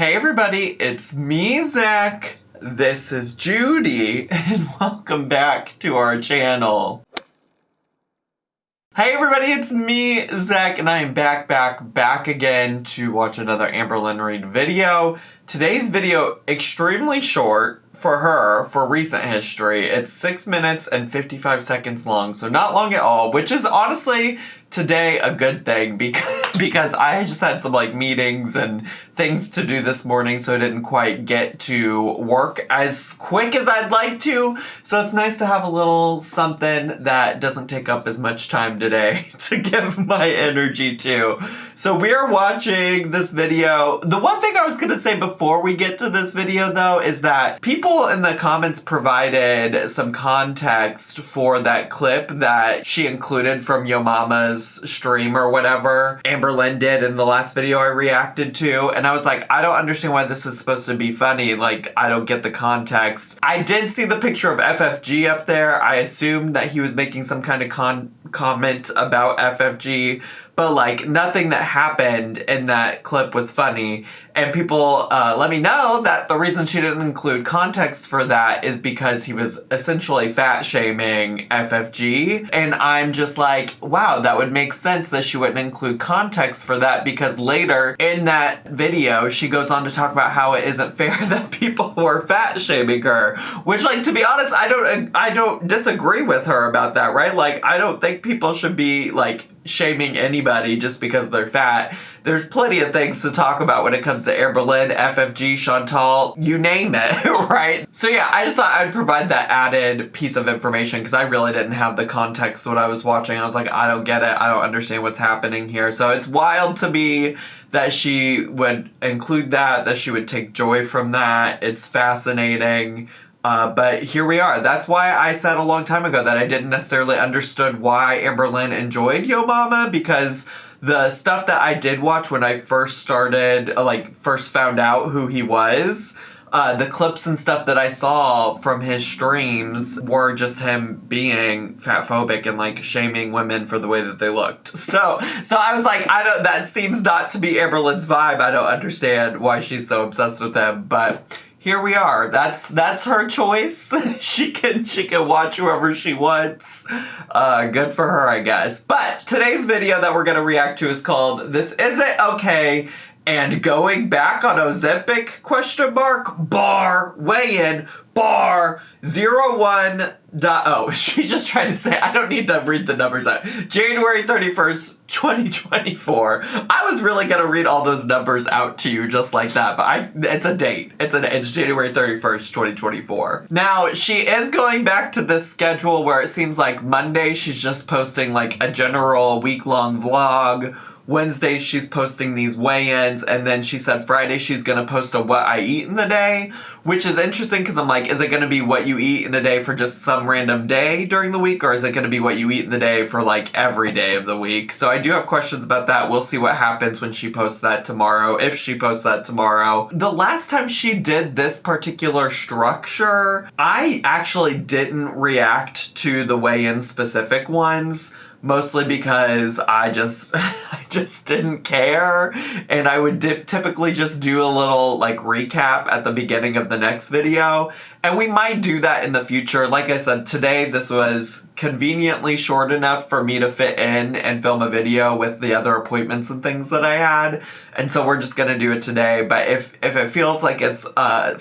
Hey everybody, it's me, Zach. This is Judy, and welcome back to our channel. Hey everybody, it's me, Zach, and I am back again to watch another Amberlynn read video. Today's video, extremely short for her, for recent history. It's 6 minutes and 55 seconds long, so not long at all, which is honestly today a good thing because I just had some meetings and things to do this morning, so I didn't quite get to work as quick as I'd like to. So it's nice to have a little something that doesn't take up as much time today to give my energy to. So we are watching this video. The one thing I was going to say before we get to this video though is that people in the comments provided some context for that clip that she included from Yo Mama's stream or whatever Amberlynn did in the last video I reacted to, and I was like, I don't understand why this is supposed to be funny. I don't get the context. I did see the picture of FFG up there. I assumed that he was making some kind of comment about FFG, but nothing that happened in that clip was funny. And people let me know that the reason she didn't include context for that is because he was essentially fat shaming FFG. And I'm just like, wow, that would make sense that she wouldn't include context for that, because later in that video she goes on to talk about how it isn't fair that people were fat shaming her, which to be honest, I don't disagree with her about that, right? I don't think people should be shaming anybody just because they're fat. There's plenty of things to talk about when it comes to Amberlynn, FFG, Chantal, you name it, right? So yeah, I just thought I'd provide that added piece of information because I really didn't have the context when I was watching. I was like, I don't get it. I don't understand what's happening here. So it's wild to me that she would include that she would take joy from that. It's fascinating. But here we are. That's why I said a long time ago that I didn't necessarily understood why Amberlynn enjoyed Yo Mama, because the stuff that I did watch when I first started, first found out who he was, the clips and stuff that I saw from his streams were just him being fatphobic and shaming women for the way that they looked. So I was like, that seems not to be Amberlynn's vibe. I don't understand why she's so obsessed with him, but here we are. That's her choice. She can watch whoever she wants. Good for her, I guess. But today's video that we're gonna react to is called "This Isn't Okay" and "Going Back on Ozempic?" bar weigh-in bar 01. She's just trying to say, I don't need to read the numbers out. January 31st, 2024. I was really gonna read all those numbers out to you just like that, but it's a date. It's January 31st, 2024. Now, she is going back to this schedule where it seems like Monday she's just posting a general week-long vlog. Wednesdays she's posting these weigh-ins, and then she said Friday she's gonna post a what I eat in the day, which is interesting because I'm like, is it gonna be what you eat in a day for just some random day during the week, or is it gonna be what you eat in the day for every day of the week? So I do have questions about that. We'll see what happens when she posts that tomorrow, if she posts that tomorrow. The last time she did this particular structure, I actually didn't react to the weigh-in specific ones, mostly because I just didn't care, and I would typically just do a little recap at the beginning of the next video, and we might do that in the future. Like I said, today this was conveniently short enough for me to fit in and film a video with the other appointments and things that I had, and so we're just gonna do it today. But if it feels like it's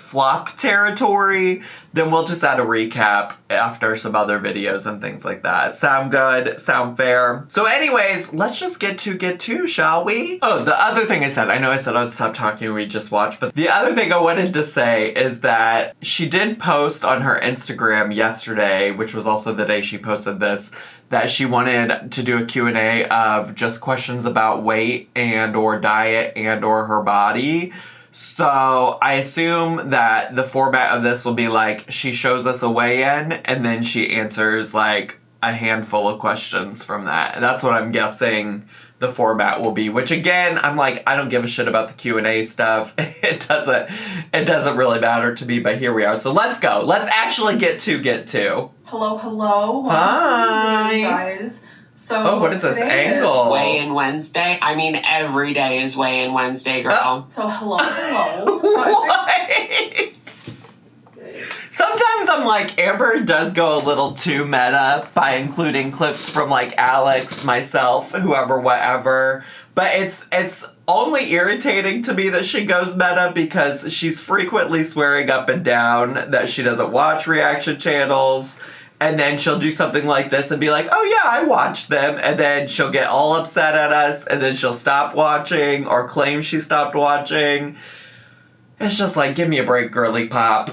flop territory, then we'll just add a recap after some other videos and things like that. Sound good? Sound fair? So anyways, let's just get to, shall we? Oh, the other thing I said I'd stop talking, we just watched, but the other thing I wanted to say is that she did post on her Instagram yesterday, which was also the day she posted this, that she wanted to do a Q&A of just questions about weight and or diet and or her body. So I assume that the format of this will be she shows us a weigh-in and then she answers a handful of questions from that. And that's what I'm guessing the format will be, which again, I'm I don't give a shit about the Q&A stuff. It doesn't really matter to me, but here we are. So let's go. Let's actually get to. Hello. Hi. Welcome to the video, guys. So what is this angle? Weigh-in Wednesday. I mean, every day is weigh-in Wednesday, girl. So hello. What? Sometimes I'm like, Amber does go a little too meta by including clips from like Alex, myself, whoever, whatever. But it's only irritating to me that she goes meta because she's frequently swearing up and down that she doesn't watch reaction channels. And then she'll do something like this and be like, oh yeah, I watched them. And then she'll get all upset at us. And then she'll stop watching or claim she stopped watching. It's just like, give me a break, girly pop.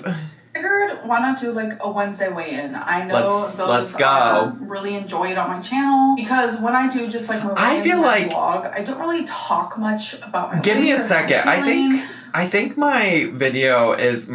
Figured, why not do like a Wednesday weigh-in? I know let's go. Are really enjoyed on my channel because when I do just like my vlog, I don't really talk much about my. Give me a second. I think my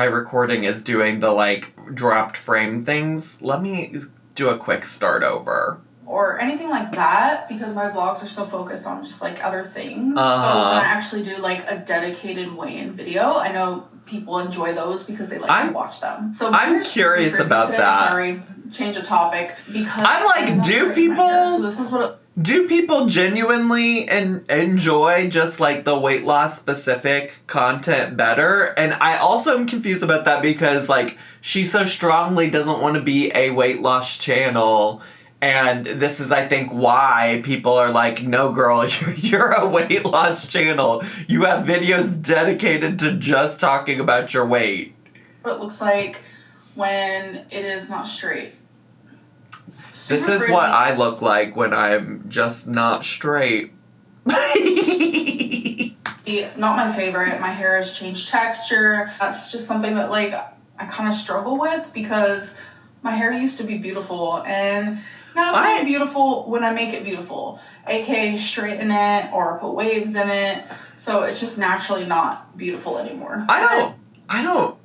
recording is doing the like dropped frame things. Let me do a quick start over. Or anything like that because my vlogs are so focused on just like other things. But when I actually do like a dedicated weigh-in video, I know people enjoy those because they like to watch them. So I'm curious about today. That. Sorry, change a topic because I'm like, do people genuinely enjoy just like the weight loss specific content better? And I also am confused about that because like she so strongly doesn't want to be a weight loss channel. And this is, I think, why people are like, no, girl, you're a weight loss channel. You have videos dedicated to just talking about your weight. What it looks like when it is not straight. This is what I look like when I'm just not straight. Not my favorite. My hair has changed texture. That's just something that, like, I kind of struggle with because my hair used to be beautiful and now it's only beautiful when I make it beautiful, aka straighten it or put waves in it. So it's just naturally not beautiful anymore. I don't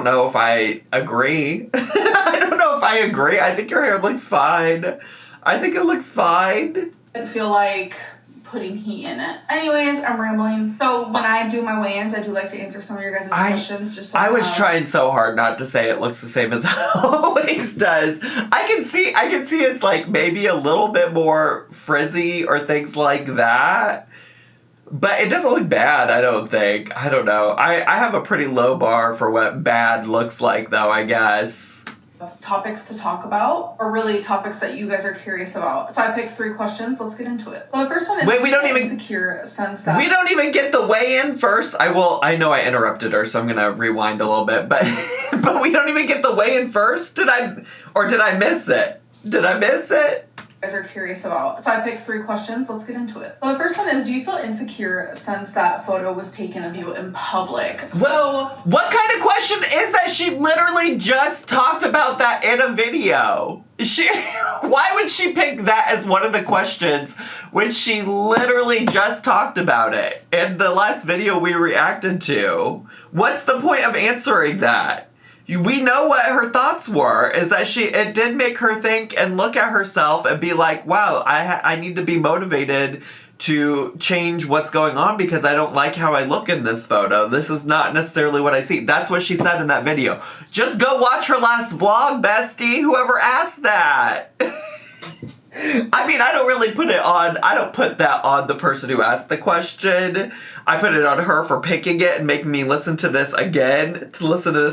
know if I agree. I don't know if I agree. I think your hair looks fine. I think it looks fine. I feel like putting heat in it. Anyways, I'm rambling. So when I do my weigh-ins, I do like to answer some of your guys' questions. Just so I was trying so hard not to say it looks the same as it always does. I can see it's like maybe a little bit more frizzy or things like that. But it doesn't look bad, I don't think. I don't know. I have a pretty low bar for what bad looks like, though, I guess. Topics to talk about, or really topics that you guys are curious about. So I picked 3 questions. Let's get into it. Well, the first one is we don't even insecure since that we don't even get the weigh-in first. I know I interrupted her, so I'm gonna rewind a little bit, but but we don't even get the weigh-in first. Did I miss it? Did I miss it? Guys are curious about. So I picked 3 questions. Let's get into it. Well, the first one is, do you feel insecure since that photo was taken of you in public? What kind of question is that? She literally just talked about that in a video. Why would she pick that as one of the questions when she literally just talked about it in the last video we reacted to? What's the point of answering that? We know what her thoughts were, is that it did make her think and look at herself and be like, wow, I need to be motivated to change what's going on because I don't like how I look in this photo. This is not necessarily what I see. That's what she said in that video. Just go watch her last vlog, bestie, whoever asked that. I mean, I don't put that on the person who asked the question. I put it on her for picking it and making me listen to this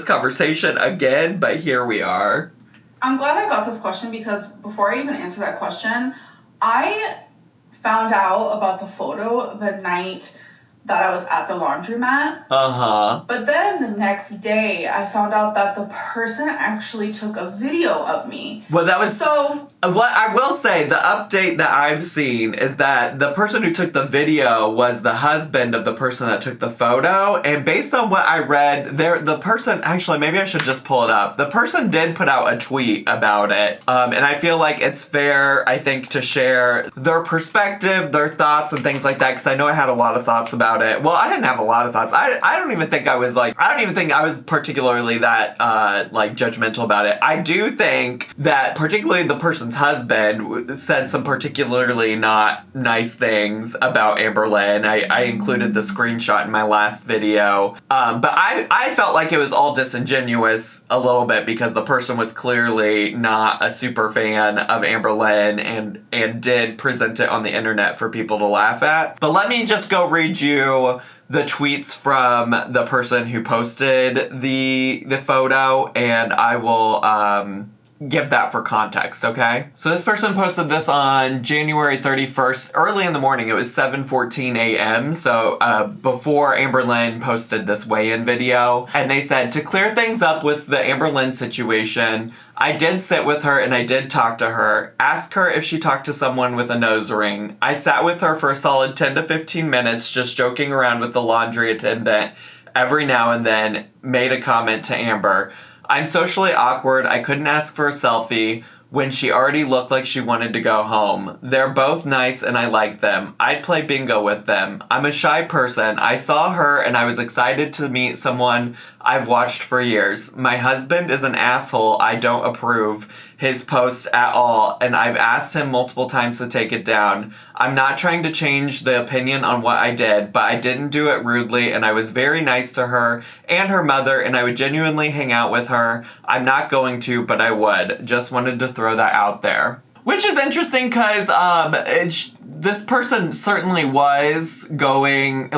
conversation again, but here we are. I'm glad I got this question because before I even answer that question, I found out about the photo the night that I was at the laundromat. Uh-huh. But then the next day, I found out that the person actually took a video of me. Well, that was... So... What I will say, the update that I've seen is that the person who took the video was the husband of the person that took the photo. And based on what I read, the person... Actually, maybe I should just pull it up. The person did put out a tweet about it. And I feel like it's fair, I think, to share their perspective, their thoughts, and things like that. Because I know I had a lot of thoughts about it. Well, I didn't have a lot of thoughts. I don't even think I was particularly that, judgmental about it. I do think that particularly the person's husband said some particularly not nice things about Amberlynn. I included the screenshot in my last video. But I felt like it was all disingenuous a little bit because the person was clearly not a super fan of Amberlynn and did present it on the internet for people to laugh at. But let me just go read you the tweets from the person who posted the photo, and I will give that for context, okay? So this person posted this on January 31st, early in the morning. It was 7:14 a.m., so before Amberlynn posted this weigh-in video. And they said, to clear things up with the Amberlynn situation, I did sit with her and I did talk to her. Ask her if she talked to someone with a nose ring. I sat with her for a solid 10 to 15 minutes just joking around with the laundry attendant. Every now and then made a comment to Amber. I'm socially awkward. I couldn't ask for a selfie when she already looked like she wanted to go home. They're both nice and I like them. I'd play bingo with them. I'm a shy person. I saw her and I was excited to meet someone I've watched for years. My husband is an asshole. I don't approve his post at all, and I've asked him multiple times to take it down. I'm not trying to change the opinion on what I did, but I didn't do it rudely, and I was very nice to her and her mother, and I would genuinely hang out with her. I'm not going to, but I would. Just wanted to throw that out there. Which is interesting because this person certainly was engaging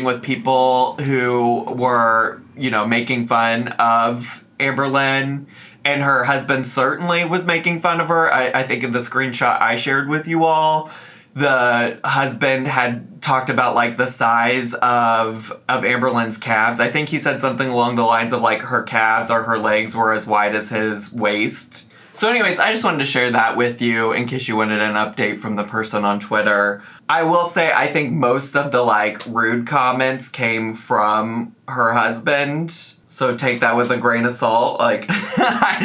with people who were, making fun of Amberlynn. And her husband certainly was making fun of her. I think in the screenshot I shared with you all, the husband had talked about, the size of Amberlynn's calves. I think he said something along the lines of, her calves or her legs were as wide as his waist. So anyways, I just wanted to share that with you in case you wanted an update from the person on Twitter. I will say I think most of the, rude comments came from her husband. So take that with a grain of salt. I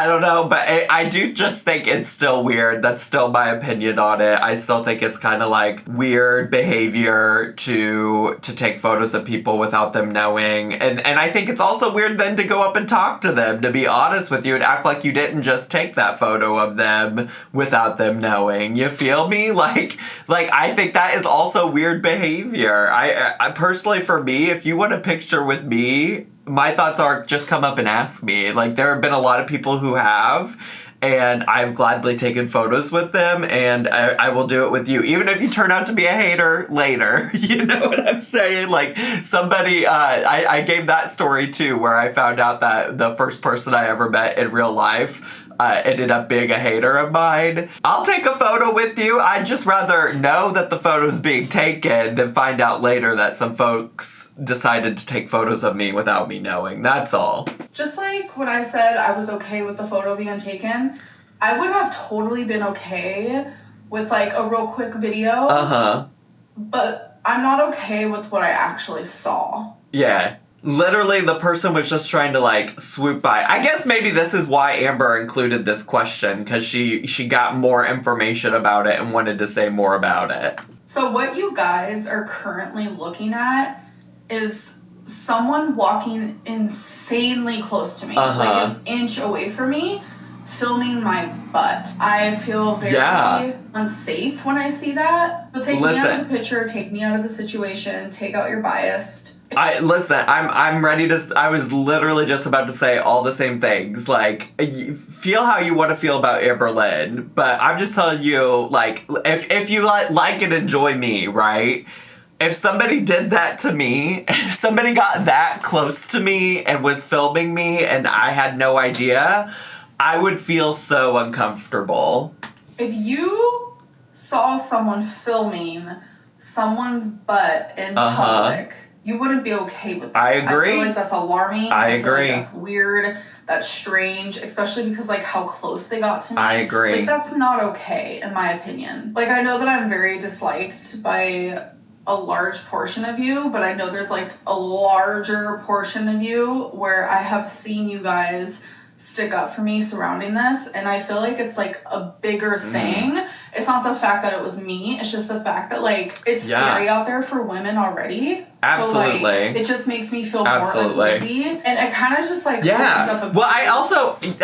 don't know. But I do just think it's still weird. That's still my opinion on it. I still think it's kind of weird behavior to take photos of people without them knowing. And I think it's also weird then to go up and talk to them, to be honest with you, and act like you didn't just take that photo of them without them knowing. You feel me? I think that is also weird behavior. I personally, for me, if you want a picture with me, my thoughts are just come up and ask me. There have been a lot of people who have, and I've gladly taken photos with them, and I will do it with you. Even if you turn out to be a hater later. You know what I'm saying? Somebody, I gave that story too, where I found out that the first person I ever met in real life ended up being a hater of mine. I'll take a photo with you. I'd just rather know that the photo's being taken than find out later that some folks decided to take photos of me without me knowing. That's all. Just like when I said I was okay with the photo being taken, I would have totally been okay with a real quick video. Uh-huh. But I'm not okay with what I actually saw. Yeah. Literally, the person was just trying to, swoop by. I guess maybe this is why Amber included this question, because she got more information about it and wanted to say more about it. So what you guys are currently looking at is someone walking insanely close to me, an inch away from me, filming my butt. I feel very unsafe when I see that. So take me out of the picture, take me out of the situation, take out your bias. I'm ready to. I was literally just about to say all the same things. Feel how you want to feel about Amberlynn, but I'm just telling you, if you like and enjoy me, right? If somebody did that to me, if somebody got that close to me and was filming me and I had no idea, I would feel so uncomfortable. If you saw someone filming someone's butt in public, you wouldn't be okay with that. I agree. I feel like that's alarming. I agree. That's weird. That's strange, especially because how close they got to me. I agree. That's not okay, in my opinion. I know that I'm very disliked by a large portion of you, but I know there's a larger portion of you where I have seen you guys stick up for me surrounding this, and I feel like it's like a bigger thing. It's not the fact that it was me, it's just the fact that like it's scary out there for women already. Absolutely. So, like, it just makes me feel more uneasy, and it kind of just like opens up a well,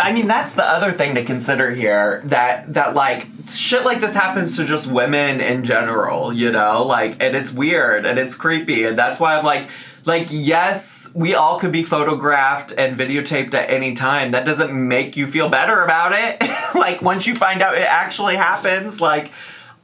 I mean that's the other thing to consider here, that like shit like this happens to just women in general, you know, like, and it's weird and it's creepy, and that's why I'm like, yes, we all could be photographed and videotaped at any time. That doesn't make you feel better about it. Like, once you find out it actually happens, like,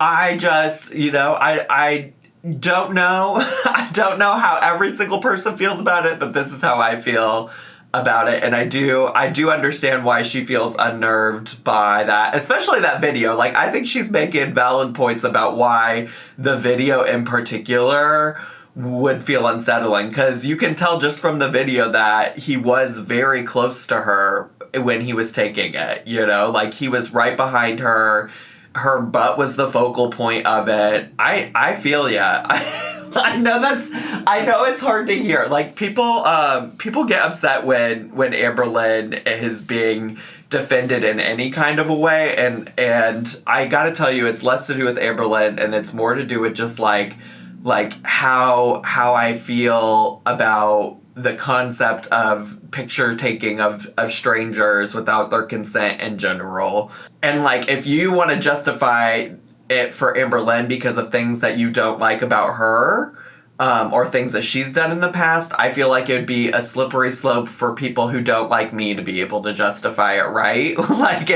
I just, you know, I don't know. I don't know how every single person feels about it, but this is how I feel about it. And I do understand why she feels unnerved by that, especially that video. Like, I think she's making valid points about why the video in particular would feel unsettling, because you can tell just from the video that he was very close to her when he was taking it, you know, like he was right behind her. Her butt was the focal point of it. I feel ya. I know it's hard to hear. Like, people get upset when Amberlynn is being defended in any kind of a way, and I gotta tell you, it's less to do with Amberlynn and it's more to do with just like how I feel about the concept of picture taking of strangers without their consent in general. And like, if you want to justify it for Amberlynn because of things that you don't like about her, or things that she's done in the past, I feel like it would be a slippery slope for people who don't like me to be able to justify it, right? Like,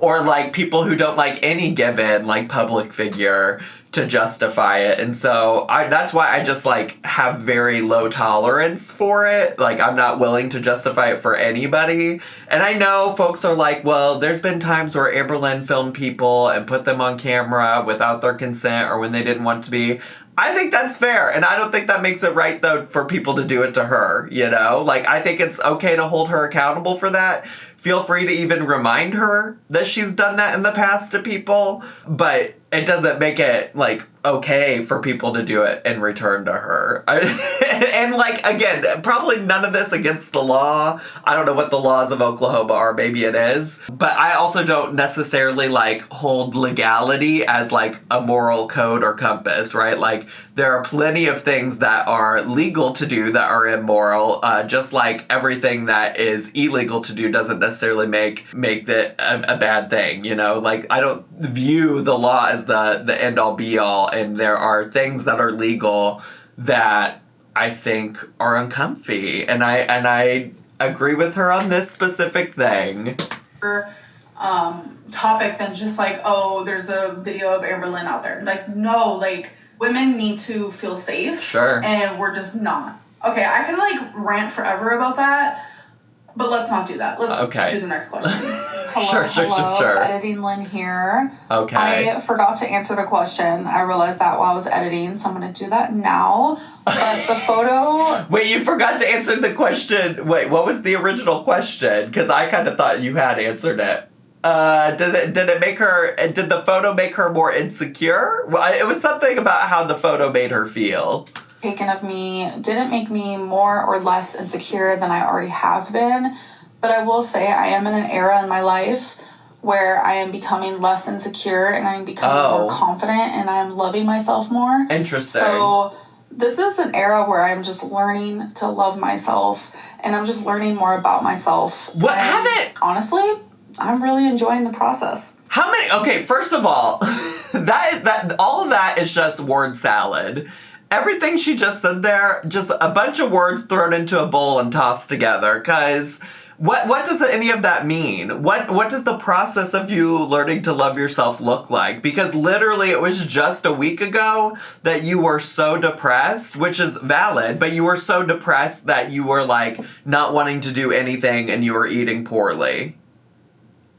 or like people who don't like any given like public figure to justify it. And so that's why I just like have very low tolerance for it. Like, I'm not willing to justify it for anybody. And I know folks are like, well, there's been times where Amberlynn filmed people and put them on camera without their consent or when they didn't want to be. I think that's fair, and I don't think that makes it right, though, for people to do it to her, you know? Like, I think it's okay to hold her accountable for that. Feel free to even remind her that she's done that in the past to people, but it doesn't make it, like, okay for people to do it in return to her. And, like, again, probably none of this against the law. I don't know what the laws of Oklahoma are. Maybe it is. But I also don't necessarily, like, hold legality as, like, a moral code or compass, right? Like, there are plenty of things that are legal to do that are immoral, just like everything that is illegal to do doesn't necessarily make it a bad thing, you know? Like, I don't view the law as the end-all be-all, and there are things that are legal that I think are uncomfy, and I agree with her on this specific thing. Topic than just like, oh, there's a video of Amberlynn out there. Like, no, like, women need to feel safe. Sure. And we're just not. Okay, I can like rant forever about that, but let's not do that. Let's do the next question. Hello, Sure. Editing Lynn here. Okay. I forgot to answer the question. I realized that while I was editing, so I'm going to do that now. But the photo... Wait, you forgot to answer the question. Wait, what was the original question? Because I kind of thought you had answered it. Did the photo make her more insecure? Well, it was something about how the photo made her feel. Taken of me didn't make me more or less insecure than I already have been. But I will say I am in an era in my life where I am becoming less insecure and I'm becoming more confident and I'm loving myself more. Interesting. So this is an era where I'm just learning to love myself and I'm just learning more about myself. Honestly, I'm really enjoying the process. How many? Okay, first of all, that all of that is just word salad. Everything she just said there, just a bunch of words thrown into a bowl and tossed together. Because what does any of that mean? What does the process of you learning to love yourself look like? Because literally it was just a week ago that you were so depressed, which is valid, but you were so depressed that you were like not wanting to do anything and you were eating poorly.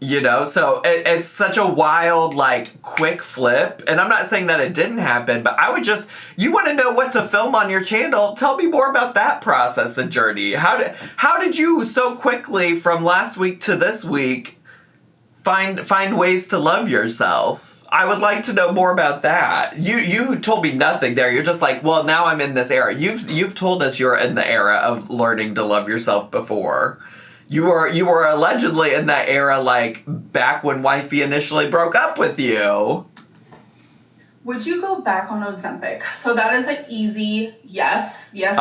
You know, so it's such a wild, like, quick flip. And I'm not saying that it didn't happen, but you want to know what to film on your channel? Tell me more about that process and journey. How did you so quickly from last week to this week find ways to love yourself? I would like to know more about that. You told me nothing there. You're just like, well, now I'm in this era. You've told us you're in the era of learning to love yourself before. You were allegedly in that era, like, back when wifey initially broke up with you. Would you go back on Ozempic? So that is an easy yes. Yes.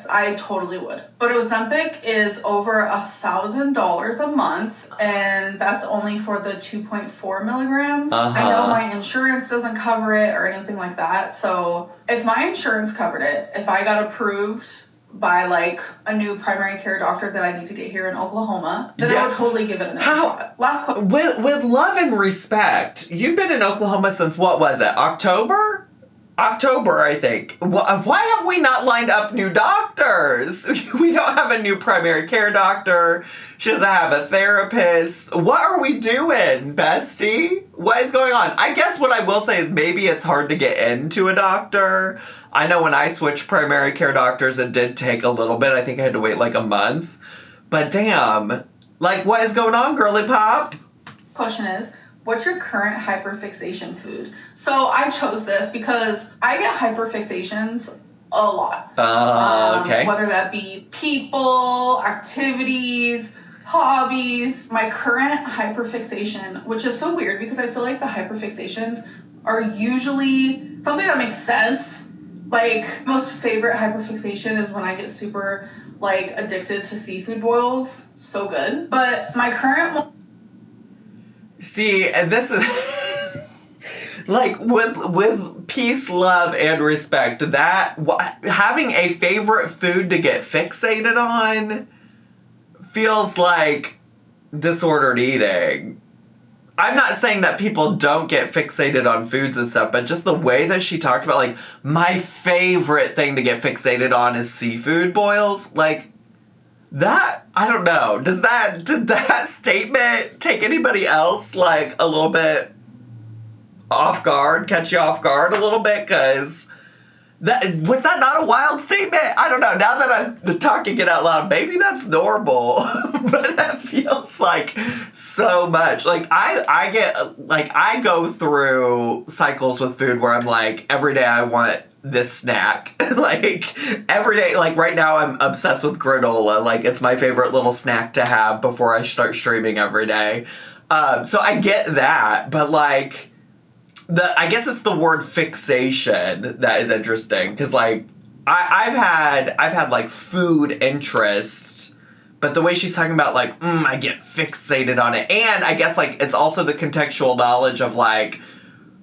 I totally would. But Ozempic is over $1,000 a month, and that's only for the 2.4 milligrams. I know my insurance doesn't cover it or anything like that. So if my insurance covered it, if I got approved by like a new primary care doctor that I need to get here in Oklahoma, then I would totally give it another shot. Last question. With love and respect, you've been in Oklahoma since, what was it, October, I think. Why have we not lined up new doctors? We don't have a new primary care doctor. She doesn't have a therapist. What are we doing, bestie? What is going on? I guess what I will say is maybe it's hard to get into a doctor. I know when I switched primary care doctors, it did take a little bit. I think I had to wait like a month. But damn, like, what is going on, girly pop? Question is, what's your current hyperfixation food? So I chose this because I get hyperfixations a lot. Okay. Whether that be people, activities, hobbies. My current hyperfixation, which is so weird because I feel like the hyperfixations are usually something that makes sense. Like, most favorite hyperfixation is when I get super, like, addicted to seafood boils. So good. But my current one... See, and this is... like, with peace, love, and respect, that... having a favorite food to get fixated on feels like disordered eating. I'm not saying that people don't get fixated on foods and stuff, but just the way that she talked about, like, my favorite thing to get fixated on is seafood boils, like, that, I don't know, did that statement take anybody else, like, a little bit off guard, catch you off guard a little bit, because... was that not a wild statement? I don't know. Now that I'm talking it out loud, maybe that's normal. But that feels like so much. Like, I get, like, I go through cycles with food where I'm like, every day I want this snack. Like, every day, like, right now I'm obsessed with granola. Like, it's my favorite little snack to have before I start streaming every day. So I get that, but, like... I guess it's the word fixation that is interesting, because, like, I've had like food interest, but the way she's talking about, like, I get fixated on it, and I guess, like, it's also the contextual knowledge of, like,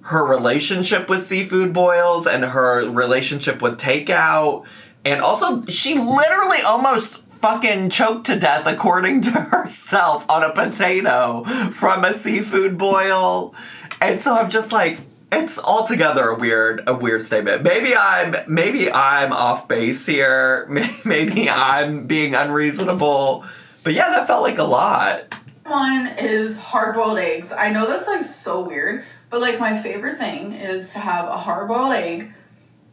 her relationship with seafood boils and her relationship with takeout, and also she literally almost fucking choked to death, according to herself, on a potato from a seafood boil. And so I'm just like, it's altogether a weird statement. Maybe I'm off base here. Maybe I'm being unreasonable. But yeah, that felt like a lot. One is hard-boiled eggs. I know that's, like, so weird, but, like, my favorite thing is to have a hard-boiled egg,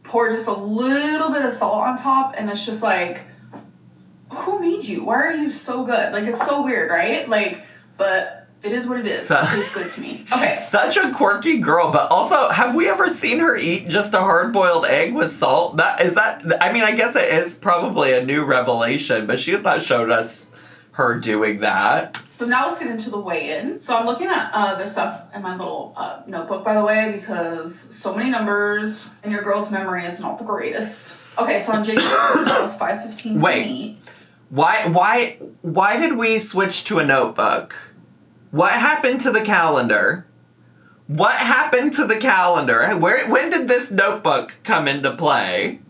pour just a little bit of salt on top, and it's just like, who made you? Why are you so good? Like, it's so weird, right? Like, but... it is what it is. It tastes good to me. Okay. Such a quirky girl, but also, have we ever seen her eat just a hard-boiled egg with salt? I mean, I guess it is probably a new revelation, but she has not showed us her doing that. So now let's get into the weigh-in. So I'm looking at this stuff in my little notebook, by the way, because so many numbers, and your girl's memory is not the greatest. Okay, so on Jake's that was 5:15. Wait. Why did we switch to a notebook? What happened to the calendar? When did this notebook come into play?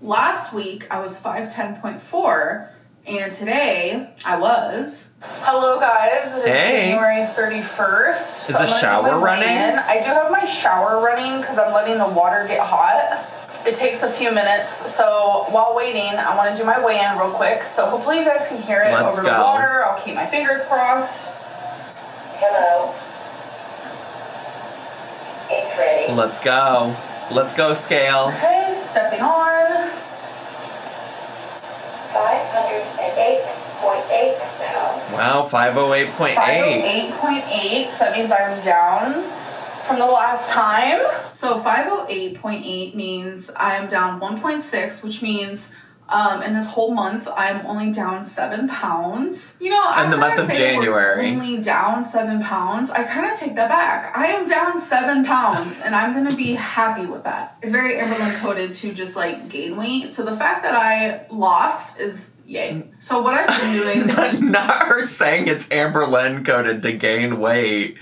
Last week, I was 5'10.4, and today, I was... Hello, guys. It is January 31st. Is the shower running? I do have my shower running because I'm letting the water get hot. It takes a few minutes, so while waiting, I want to do my weigh-in real quick. So hopefully you guys can hear it over the water. I'll keep my fingers crossed. Hello. It's ready. Let's go. Let's go, scale. Okay, stepping on. 508.8 pounds. Wow, 508.8. 508.8, so that means I'm down from the last time. So 508.8 means I'm down 1.6, which means And this whole month, I'm only down 7 pounds. You know, in the month of January, only down 7 pounds. I kind of take that back. I am down 7 pounds, and I'm gonna be happy with that. It's very Amberlynn coded to just like gain weight. So the fact that I lost is yay. So what I've been doing, not her saying it's Amberlynn coded to gain weight.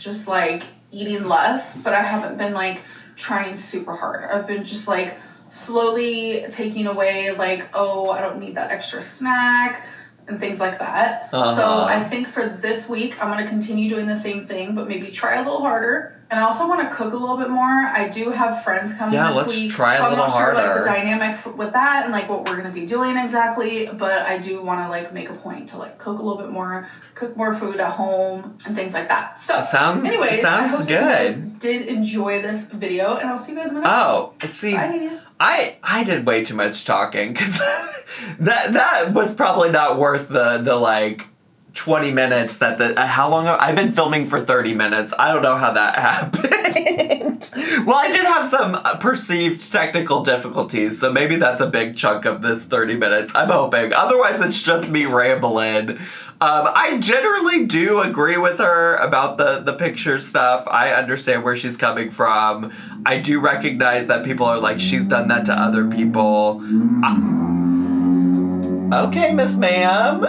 just like eating less, but I haven't been like trying super hard. I've been just like slowly taking away like, oh, I don't need that extra snack and things like that. So I think for this week, I'm going to continue doing the same thing, but maybe try a little harder. And I also want to cook a little bit more. I do have friends coming this week. Try so a little harder. I'm not sure like the dynamic with that and like what we're going to be doing exactly, but I do want to like make a point to like cook a little bit more, cook more food at home and things like that. So anyways, I hope you guys did enjoy this video, and I'll see you guys in the next one. Bye. I did way too much talking because that was probably not worth the like 20 minutes that how long I've been filming for 30 minutes. I don't know how that happened. Well, I did have some perceived technical difficulties, so maybe that's a big chunk of this 30 minutes. I'm hoping. Otherwise, it's just me rambling. I generally do agree with her about the picture stuff. I understand where she's coming from. I do recognize that people are like, she's done that to other people. Okay, Miss Ma'am.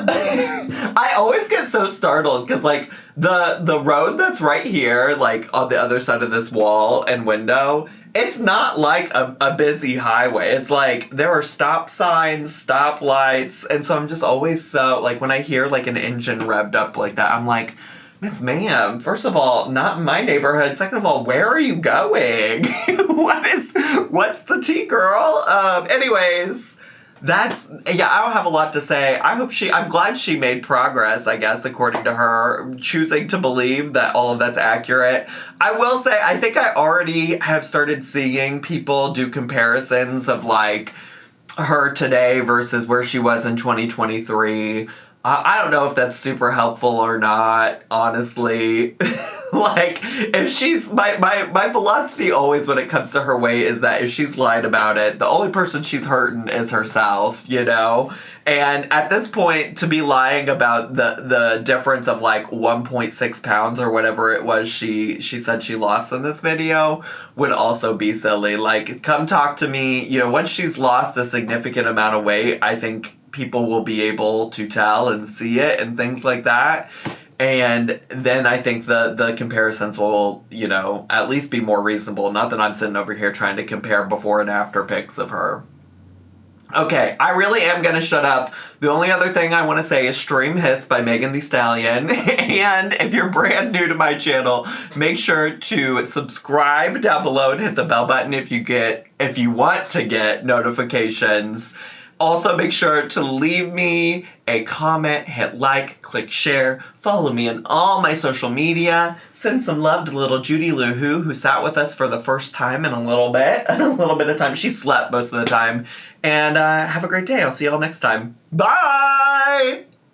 I always get so startled because, like, the road that's right here, like, on the other side of this wall and window, it's not like a busy highway. It's like there are stop signs, stop lights, and so I'm just always so, like, when I hear, like, an engine revved up like that, I'm like, Miss Ma'am, first of all, not in my neighborhood. Second of all, where are you going? What's the tea, girl? Anyways... I don't have a lot to say. I'm glad she made progress, I guess, according to her, choosing to believe that all of that's accurate. I will say, I think I already have started seeing people do comparisons of, like, her today versus where she was in 2023. I don't know if that's super helpful or not, honestly. Like, if she's... My philosophy always when it comes to her weight is that if she's lied about it, the only person she's hurting is herself, you know? And at this point, to be lying about the difference of, like, 1.6 pounds or whatever it was she said she lost in this video would also be silly. Like, come talk to me. You know, once she's lost a significant amount of weight, I think people will be able to tell and see it and things like that. And then I think the comparisons will, you know, at least be more reasonable. Not that I'm sitting over here trying to compare before and after pics of her. Okay, I really am going to shut up. The only other thing I want to say is Stream Hiss by Megan Thee Stallion. And if you're brand new to my channel, make sure to subscribe down below and hit the bell button if you want to get notifications. Also, make sure to leave me a comment, hit like, click share, follow me on all my social media, send some love to little Judy who sat with us for the first time in a little bit of time. She slept most of the time. And have a great day. I'll see y'all next time. Bye!